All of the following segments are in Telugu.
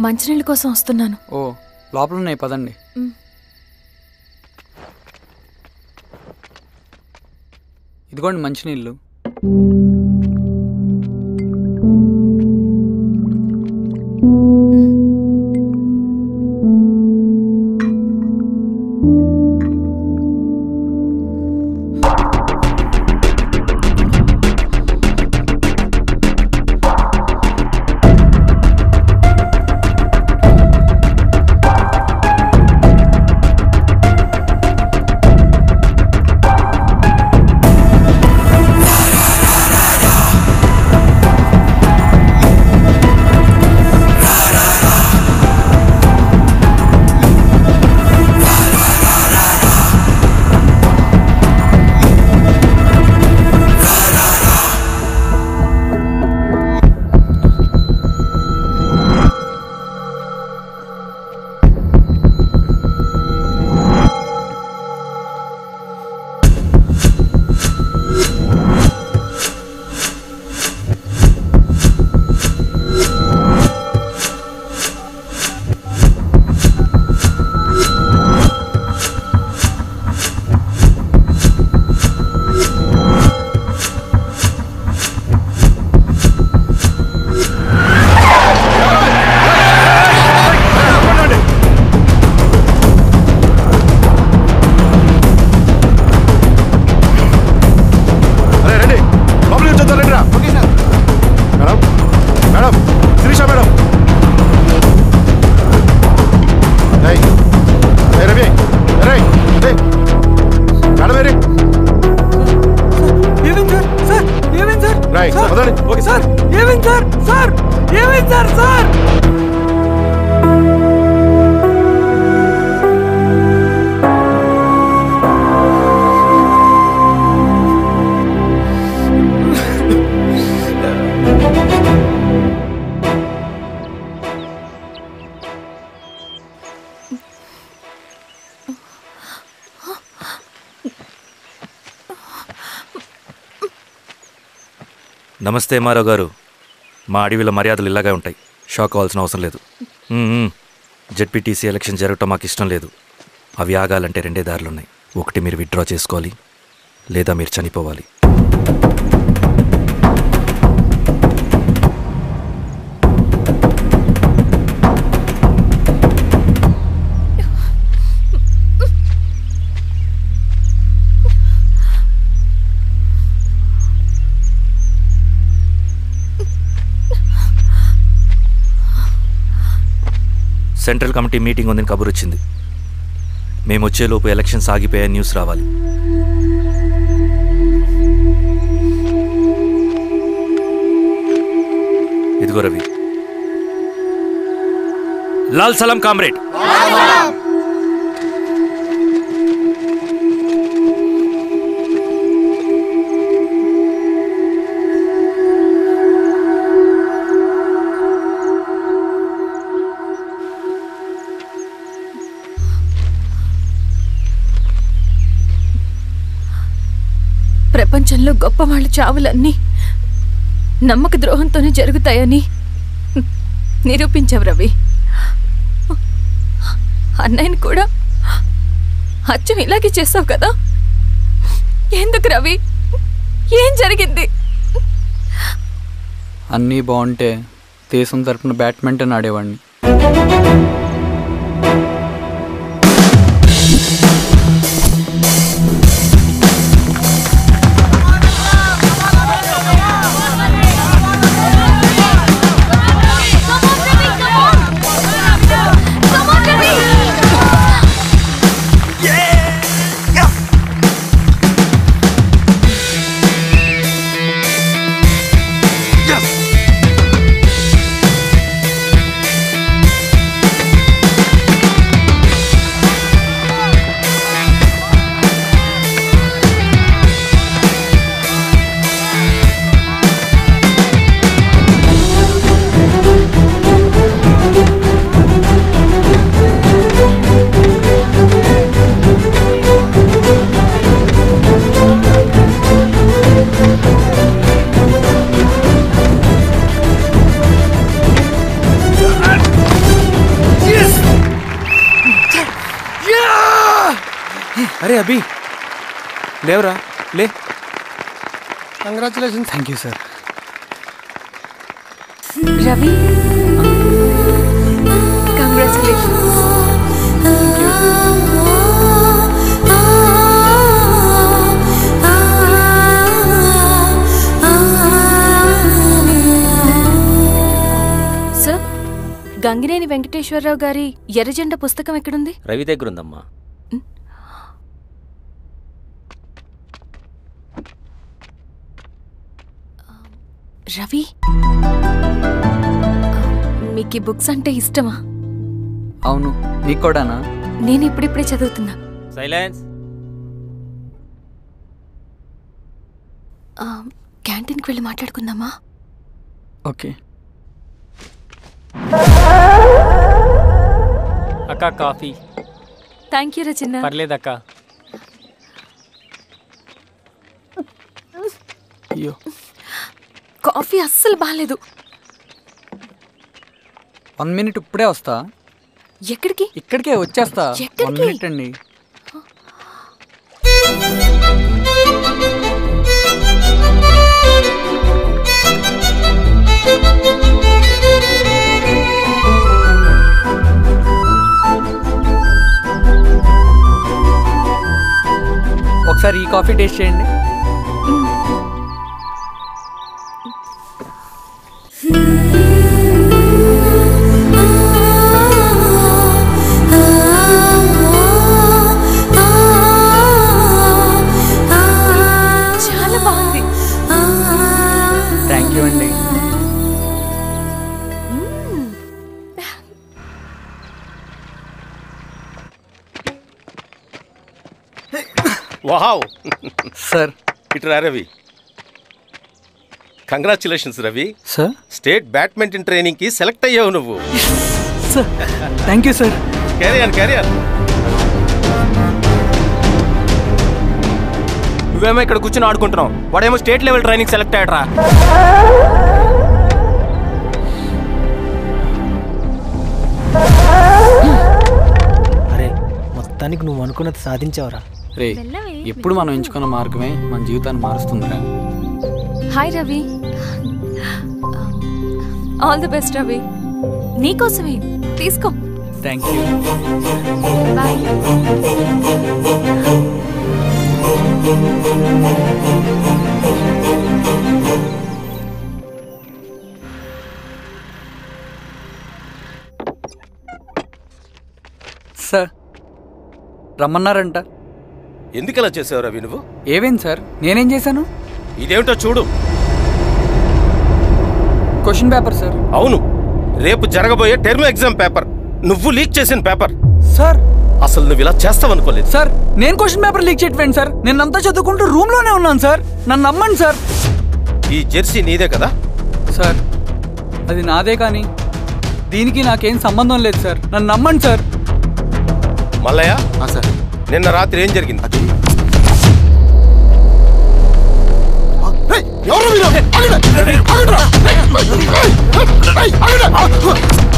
మంచినీళ్ళ కోసం వస్తున్నాను. ఓ లోపల ఉన్నాయి, పదండి. ఇదిగోండి మంచినీళ్ళు. నమస్తే ఎంఆర్ఓ గారు. మా అడవిలో మర్యాదలు ఇలాగే ఉంటాయి. షాక్ అవ్వాల్సిన అవసరం లేదు. జెడ్పీటీసీ ఎలక్షన్ జరగటం మాకు ఇష్టం లేదు. అవి ఆగాలంటే రెండే దారులున్నాయి. ఒకటి మీరు విత్డ్రా చేసుకోవాలి, లేదా మీరు చనిపోవాలి. సెంట్రల్ కమిటీ మీటింగ్ ఉందని కబురు వచ్చింది. మేము వచ్చేలోపు ఎలక్షన్స్ ఆగిపోయే న్యూస్ రావాలి. ఇదిగో రవి. లాల్ సలాం కామ్రేడ్. ప్రపంచంలో గొప్ప వాళ్ళ చావులన్నీ నమ్మక ద్రోహంతోనే జరుగుతాయని నిరూపించావు రవి. అన్నయ్యని కూడా అచ్చం ఇలాగే చేస్తావు కదా. ఎందుకు రవి? ఏం జరిగింది? అన్నీ బాగుంటే దేశం తరపున బ్యాడ్మింటన్ ఆడేవాడిని. అభి లేవరా లే. Congratulations. Thank you sir. Ravi, congratulations. Sir, Gangineni Venkateswara Rao గారి ఎర్రజెండ పుస్తకం ఎక్కడుంది? రవి దగ్గర ఉందమ్మా. రవి, మీకు ఈ బుక్స్ అంటే ఇష్టమా? అవును, నీకు కూడానా? నేను ఇప్పుడిప్పుడే చదువుతున్నా. సైలెన్స్. క్యాంటీన్కి వెళ్ళి మాట్లాడుకుందామా? ఓకే. అక్క కాఫీ. థ్యాంక్ యూ రా చిన్న. పర్లేదక్క. అయ్యో, కాఫీ అస్సలు బాగాలేదు. 1 minute ఇప్పుడే వస్తా. ఎక్కడికి? ఇక్కడికే వచ్చేస్తా. ఎక్కడికి? 1 minute అండి. ఒకసారి ఈ కాఫీ టేస్ట్ చేయండి. చాలా బాగుంది. థ్యాంక్ యూ అండి. Wow sir. ఇట్రా Ravi. Congratulations Ravi. Sir. State badminton training కి సెలెక్ట్ అయ్యావు నువ్వు. Sir thank you sir. Career. నువ్వేమో ఇక్కడ కూర్చొని ఆడుకుంటున్నావు, వాడేమో స్టేట్ లెవెల్ ట్రైనింగ్ సెలెక్ట్ అయ్యాడ్రా. అరే మొత్తానికి నువ్వు అనుకున్నది సాధించావురా. రే, ఎప్పుడు మనం ఎంచుకున్న మార్గమే మన జీవితాన్ని మారుస్తుందిరా. Hi Ravi. All the best Ravi. నీకోసమే, తీసుకో. Thank you. బాయ్. సార్ రమ్మన్నారంట. ఎందుకలా చేసావు రవి నువ్వు? ఏవేం సార్, నేనేం చేశాను? ఇదేమిటో చూడు. Question paper sir. అవును, రేపు జరగబోయే టర్మ్ ఎగ్జామ్ పేపర్. నువ్వు లీక్ చేసిన పేపర్. సార్ అసలు నువ్వు ఇలా చేస్తావనుకోలేదు. సార్, నేను క్వశ్చన్ పేపర్ లీక్ చేయట్లేదు సార్. నేనంతా చదువుకుంటూ రూమ్ లోనే ఉన్నాను సార్. నన్ను నమ్మండి సార్. ఈ జెర్సీ నీదే కదా? సార్ అది నాదే, కానీ దీనికి నాకేం సంబంధం లేదు సార్. నన్ను నమ్మండి సార్. మల్లయ్య సార్, నిన్న రాత్రి ఏం జరిగింది?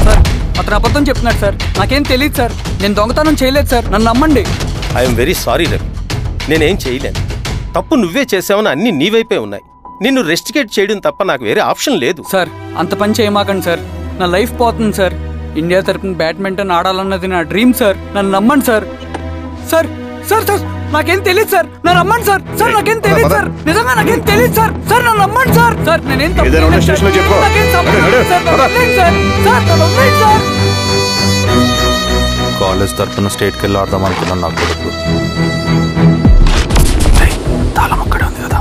సార్ అతను అబద్ధం చెప్తున్నాడు సార్. నాకేం తెలియదు సార్. నేను దొంగతనం చేయలేదు సార్. నన్ను నమ్మండి. ఐఎమ్ వెరీ సారీ రవి, నేనేం చేయలేను. తప్పు నువ్వే చేసావని అన్ని నీ వైపే ఉన్నాయి. నిన్ను రెస్టికేట్ చేయడం తప్ప నాకు వేరే ఆప్షన్ లేదు. సార్ అంత పని చేయమాకండి సార్. నా లైఫ్ పోతుంది సార్. ఇండియా తరపున బ్యాడ్మింటన్ ఆడాలన్నది నా డ్రీమ్ సార్. నన్ను నమ్మండి సార్. సార్ సార్ సార్ నాకేం తెలియదు సార్. నన్ను నమ్మండి సార్. సార్ నాకేం తెలియదు సార్. నిజంగా నాకేం తెలియదు సార్. సార్ నన్ను నమ్మండి సార్. సార్ నేనేం తప్పు చేయలేదు సార్. నాకేం సంబంధం లేదు సార్. నన్ను వదిలేయండి సార్. సార్ నన్ను వదిలేయండి సార్. కాలేజ్ తరఫున స్టేట్కి వెళ్ళి ఆడదాం అనుకున్నాను. నాకు కొడుకు తాళం అక్కడే ఉంది కదా.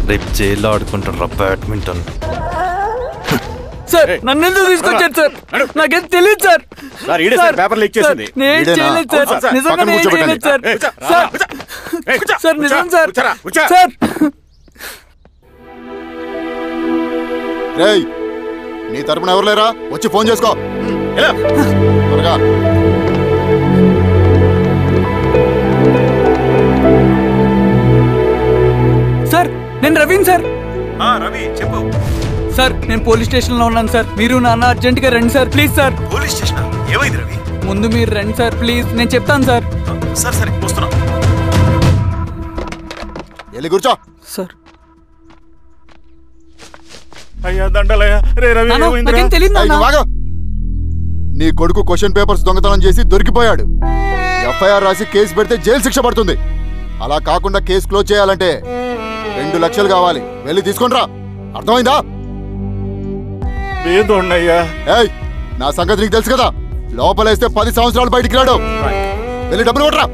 రేపు జైల్లో ఆడుకుంటారా బ్యాడ్మింటన్? సార్ నన్ను ఎందుకు తీసుకొచ్చారు సార్? నాకేం తెలియదు సార్. పేపర్ లీక్ చేసింది. నేను చేయలేదు సార్. నిజంగా నేను చేయలేదు సార్. సార్ సార్ నిజం సార్. సార్ నీ తరపున ఎవరు లేరా? వచ్చి ఫోన్ చేసుకో. త్వరగా. సార్ నేను రవీన్ సార్. రవి చెప్పు. సార్ నేను పోలీస్ స్టేషన్ లో ఉన్నాను సార్. మీరు నాన్న అర్జెంట్ గా రండి sir please sir. Police station ఏమైంది రవి? ముందు మీరు రండి సార్ ప్లీజ్, నేను చెప్తాను సార్. సరే సరే వస్తున్నా. వెళ్ళి కూర్చో. సార్ అయ్యా దండలయ్యా. రే రవి నాకేం తెలియదు. ఏయ్, నువ్వు ఆగు. నీ కొడుకు క్వశ్చన్ పేపర్స్ దొంగతనం చేసి దొరికిపోయాడు. ఎఫ్ఐఆర్ రాసి కేసు పెడితే జైలు శిక్ష పడుతుంది. అలా కాకుండా కేసు క్లోజ్ చేయాలంటే 2 లక్షలు కావాలి. వెళ్ళి తీసుకొని రా. అర్థమైందా? ఏదోన్నయ్యా. ఏయ్, నా సంగతి నీకు తెలుసు కదా. లోపలేస్తే 10 సంవత్సరాలు బయటికి రాడు. వెళ్ళి డబ్బులు కొట్టరా.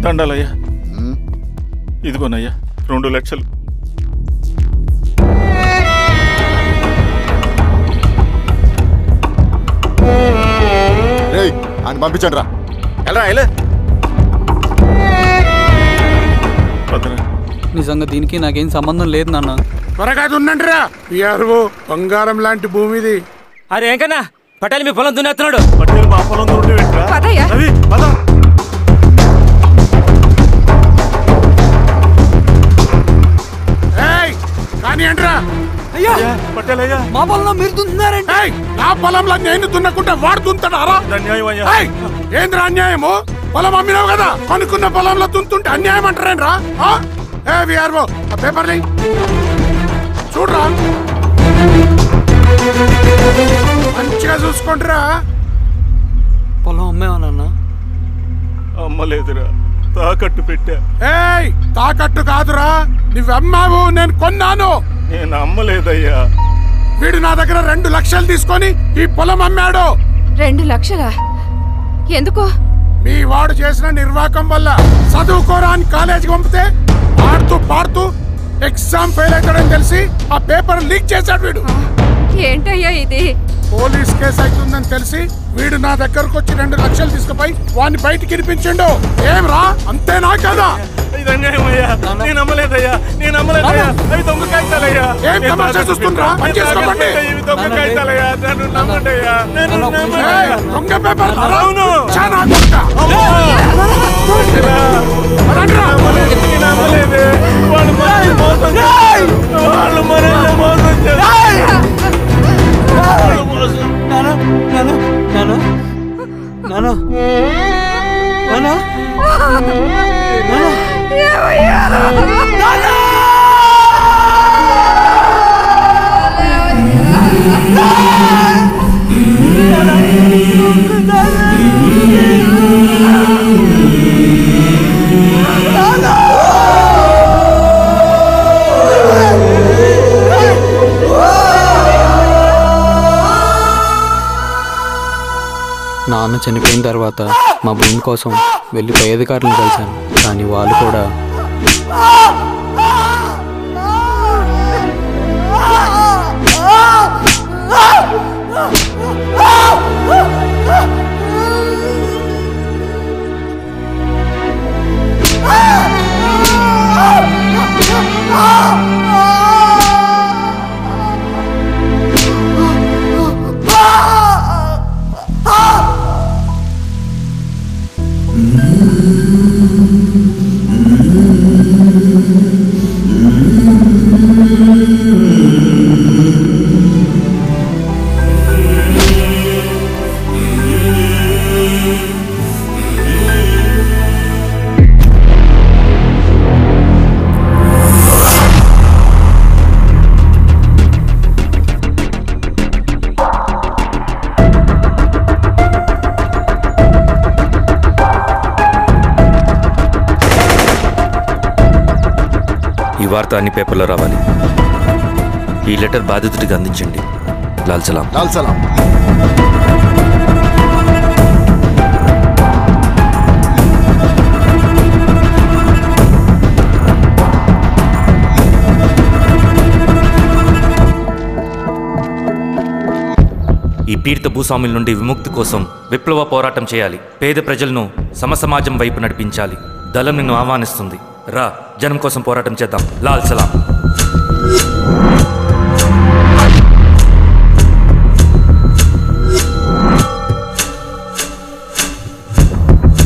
దండాలయ్యా. ఇదిగోనయ్యా 2 లక్షలు. రేయ్, ఆయన పంపించండి రా. నిజంగా దీనికి నాకేం సంబంధం లేదు నాన్న. త్వరగా దున్నండి రా. బంగారం లాంటి భూమిది. అరే ఏంకన్నా పటేల్ మీ పొలం దున్నేస్తున్నాడు. పటేల్ మా పొలం రవి పద. కానీ ఏంట్రా? అయ్యా పటేల్ అయ్యా, మా పొలంలో మీరు దున్నుతున్నారండి. నా పొలంలో నేను దున్నకుంటే వాడు దున్నుతాడా? అన్యాయం అయ్యా. ఏంద్రా అన్యాయము? పొలం అమ్మినావు కదా, అనుకున్న పొలంలో దున్నుతుంటే అన్యాయం అంటారేంట్రా? విఆర్ఓ ఆ పేపర్ని చూడరా, మంచిగా చూసుకుంటారా. పొలం అమ్మేవా నాన్న? అమ్మలేదురా, తాకట్టు పెట్టా. తాకట్టు కాదురా, నువ్వు అమ్మావు, నేను కొన్నాను. నేను అమ్మలేదయ్యా. వీడు నా దగ్గర 2 లక్షలు తీసుకొని ఈ పొలం అమ్మాడు. 2 లక్షలా? ఎందుకు? మీ వాడు చేసిన నిర్వాకం వల్ల చదువుకోరా అని కాలేజీకి పంపితే ఆడుతూ పాడుతూ ఎగ్జామ్ ఫెయిల్ అవుతాడని తెలిసి ఆ పేపర్ లీక్ చేశాడు వీడు. ఏంటయ్యా ఇది? పోలీస్ కేసు అవుతుందని తెలిసి వీడు నా దగ్గరకు వచ్చి 2 లక్షలు తీసుకుపోయి వాడిని బయటికి వినిపించిండు. ఏం రా, అంతేనా కదా? ఇది అన్యాయం అయ్యా. నేను అమ్మలేదయ్యా, నేను అమ్మలేదయ్యా. అవి దొంగ కాగితాలయ్యా. ఏం తమాషా చూస్తుండ్రా? పని చేసుకోమండి. ఇవి దొంగ కాగితాలయ్యా. నన్ను నమ్మండియ్యా. దొంగ పేపర్. అవును. చాలా దొంగ. నేను అమ్మలేదే. వాళ్ళు మనల్ని మోసం చేశారు. వాళ్ళు మనల్ని మోసం చేశారు. నాన్న చనిపోయిన తర్వాత మా భూమి కోసం వెళ్ళి పై అధికారులను కలిశాను, కానీ వాళ్ళు కూడా వార్త అన్ని పేపర్లో రావాలి. ఈ లెటర్ బాధితుడికి అందించండి. లాల్ సలాం. లాల్ సలాం. ఈ పీడిత భూస్వాముల నుండి విముక్తి కోసం విప్లవ పోరాటం చేయాలి. పేద ప్రజలను సమసమాజం వైపు నడిపించాలి. దళం నిన్ను ఆహ్వానిస్తుంది. రా, జనం కోసం పోరాటం చేద్దాం. లాల్ సలాం.